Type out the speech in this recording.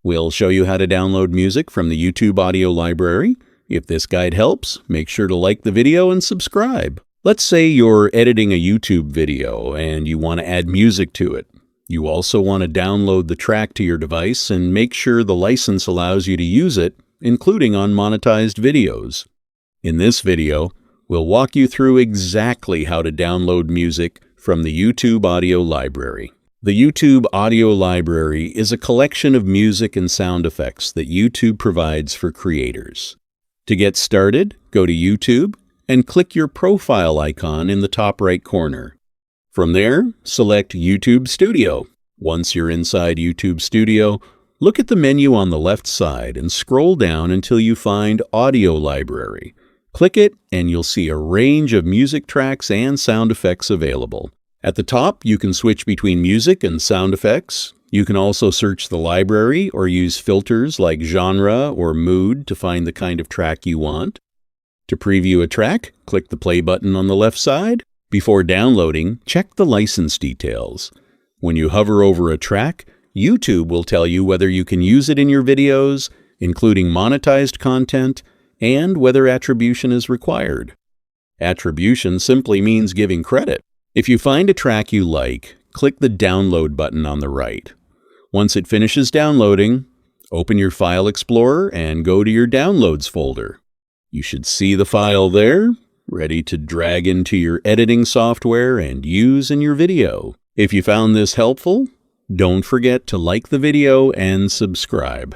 We'll show you how to download music from the YouTube audio library. If this guide helps, make sure to like the video and subscribe. Let's say you're editing a YouTube video and you want to add music to it. You also want to download the track to your device and make sure the license allows you to use it, including on monetized videos. In this video, we'll walk you through exactly how to download music from the YouTube audio library. The YouTube audio library is a collection of music and sound effects that YouTube provides for creators. To get started, go to YouTube and click your profile icon in the top right corner. From there, select YouTube Studio. Once you're inside YouTube Studio, look at the menu on the left side and scroll down until you find Audio Library. Click it and you'll see a range of music tracks and sound effects available. At the top, you can switch between music and sound effects. You can also search the library or use filters like genre or mood to find the kind of track you want. To preview a track, click the play button on the left side. Before downloading, check the license details. When you hover over a track, YouTube will tell you whether you can use it in your videos, including monetized content, and whether attribution is required. Attribution simply means giving credit. If you find a track you like, click the Download button on the right. Once it finishes downloading, open your File Explorer and go to your Downloads folder. You should see the file there, ready to drag into your editing software and use in your video. If you found this helpful, don't forget to like the video and subscribe.